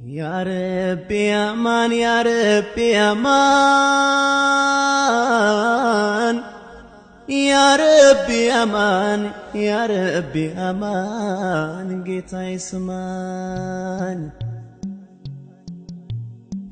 يا ربي أمان يا ربي أمان يا ربي أمان يا ربي أمان جيتا يسمان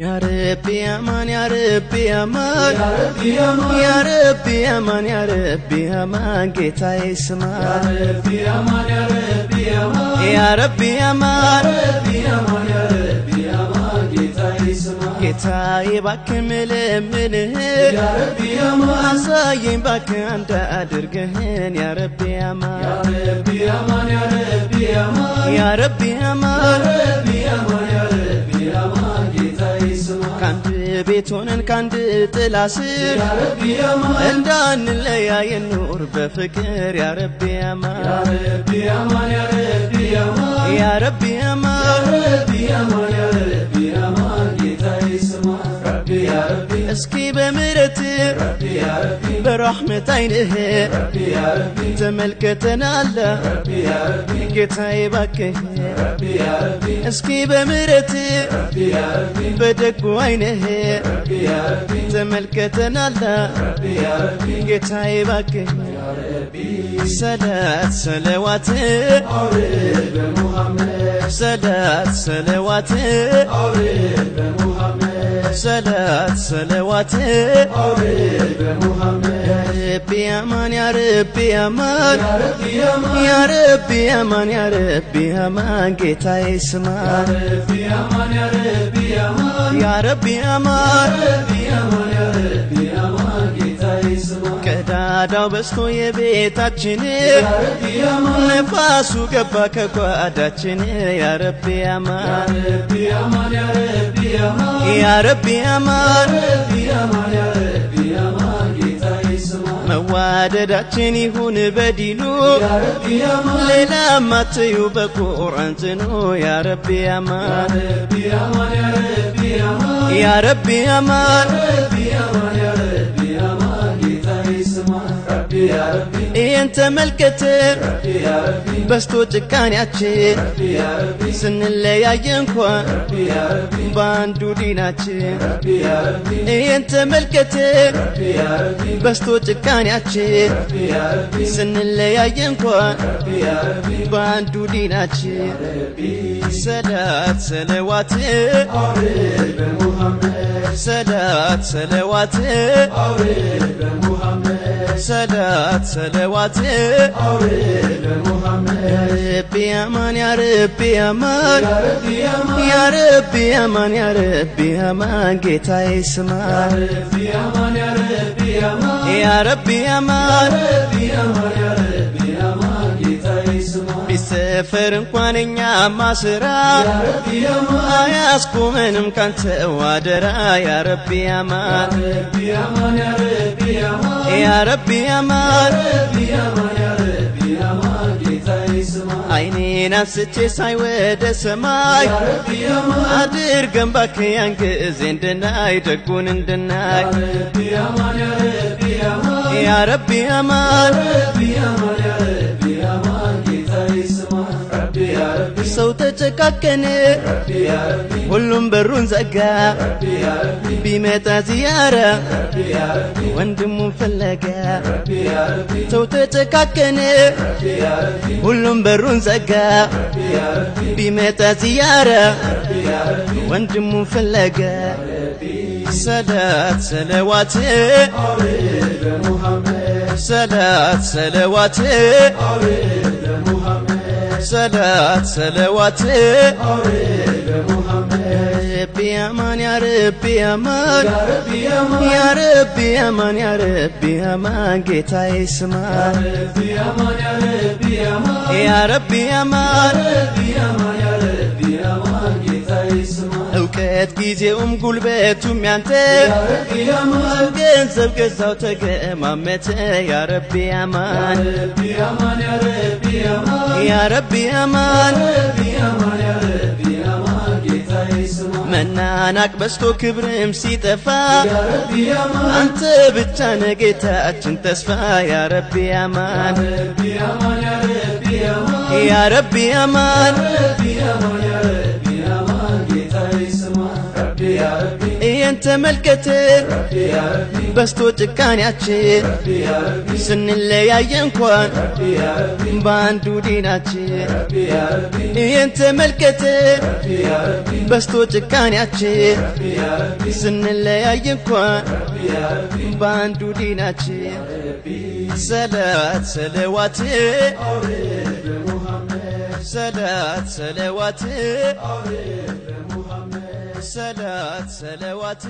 يا ربي أمان يا ربي أمان يا ربي أمان يا ربي أمان جيتا يسمان يا ربي أمان يا ربي أمان يا ربي أمان يا ربي أمان جيتا يسمان جيتا يباك ملمنه يا ربي أمان عصاين باك أنت أدركهن يا ربي أمان يا ربي أمان يا ربي أمان يا ربي أمان ربي أمان يا ربي أمان جيتا يسمان كاند بيتونن كاند تلاسر يا ربي أمان اندان اللي النور بفكر يا ربي أمان يا ربي أمان يا ربي أمان يا ربي أمان ربي أمان يا ربي أمان جيتا يسمان ربي يا ربي اسكي بمرتي ربي يا ربي برحمة عينه ربي يا ربي تملكتنا الله ربي يا ربي جيتا يباكه ربي يا ربي اسكي بمرتي ربي يا ربي بدق عينه ربي يا ربي تملكتنا الله ربي يا ربي جيتا يباكه يا ربي صلاة صلوات أورد محمد صلاة صلوات أورد محمد صلاة صلوات أورد محمد يا ربي أمان يا ربي أمان يا ربي أمان يا ربي أمان يا ربي أمان جيتا يا يسمان ربي أمان يا ربي أمان يا ربي أمان ربي أمان يا ربي أمان جيتا يسمان كداداو بستو የቤታችን يا ربي أمان ነፋሱ ገባ ከጓዳችን يا ربي يا أمان ربي أمان يا ربي أمان يا ربي أمان ربي أمان يا ربي أمان جيتا يسمان መዋደዳችን ይሁን በዲኑ يا ربي أمان ሌላ ማትዩ በቁርአን ጽኑ يا ربي يا أمان ربي أمان يا ربي أمان يا ربي أمان ربي أمان يا ربي أمان جيتا يسمان ربي يا ربي انت ملكت ربي يا ربي በስቶ ጭካኔያችን ربي يا ربي ስንለያየ እንኳን ربي يا ربي በአንዱ ዲናችን ربي يا ربي ይህን ተመልከት ربي يا ربي በስቶ ጭካኔያችን ربي يا ربي ስንለያየ እንኳን ربي يا ربي በአንዱ ዲናችን ربي ሰላት ሰለዋት أورد محمد ሰላት ሰለዋት أورد محمد ሰላት ሰለዋት أورد محمد ربي أمان يا ربي أمان يا ربي أمان يا ربي أمان يا ربي أمان جيتا يسمان ربي أمان يا ربي أمان يا ربي أمان ربي أمان يا ربي أمان جيتا يسمان بسفر እንኳን እኛ ማስራ يا ربي أمان አያስቁመንም ካንተ ዋደራ يا ربي أمان ربي أمان يا ربي أمان يا ربي أمان ربي أمان يا ربي أمان جيتا يسمان አይኔን አንስቼ ሳይ ወደ ሰማይ يا ربي أمان አድርገን እባክህ ያን ጊዜ እንድናይ ደጉን እንድናይ ربي أمان يا ربي أمان يا ربي أمان ربي أمان يا ربي أمان جيتا يسمان ربي يا ربي ሰው ተጨቃቀነ ربي يا ربي ሁሉም በሩን ዘጋ ربي يا ربي ቢመጣ ዚያራ ربي يا ربي ወንድሙን ፈለገ ربي يا ربي ሰው ተጨቃቀነ ربي يا ربي ሁሉም በሩን ዘጋ ربي يا ربي ቢመጣ ዚያራ ربي يا ربي ወንድሙን ፈለገ ربي ሰላት ሰለዋት أورد محمد ሰላት ሰለዋት أورد محمد ሰላት ሰለዋት أورد محمد ربي أمان يا ربي أمان يا ربي أمان يا ربي أمان يا ربي أمان جيتا يسمان ربي أمان يا ربي أمان يا ربي أمان ربي أمان يا ربي أمان جيتا يسمان እውቀት ጊዜውም ጉልበቱም ያንተ يا ربي أمان ገንዘብ ገዛው ተገማመተ يا ربي أمان ربي أمان يا ربي أمان يا ربي أمان ربي أمان يا ربي أمان جيتا يسمان መናናቅ በስቶ ክብርም ሲጠፋ يا ربي أمان አንተ ብቻ ነህ ጌታችን ተስፋ يا ربي أمان ربي أمان يا ربي أمان يا ربي أمان ربي أمان يا ربي أمان جيتا ተመልከት በስቶ ጭካኔያችን ስንለያየ እንኳን በአንዱ ዲናችን ይህን ተመልከት በስቶ ጭካኔያችን ስንለያየ እንኳን በአንዱ ዲናችን ሰላት ሰለዋት ሰላት ሰለዋት ሰላት ሰለዋት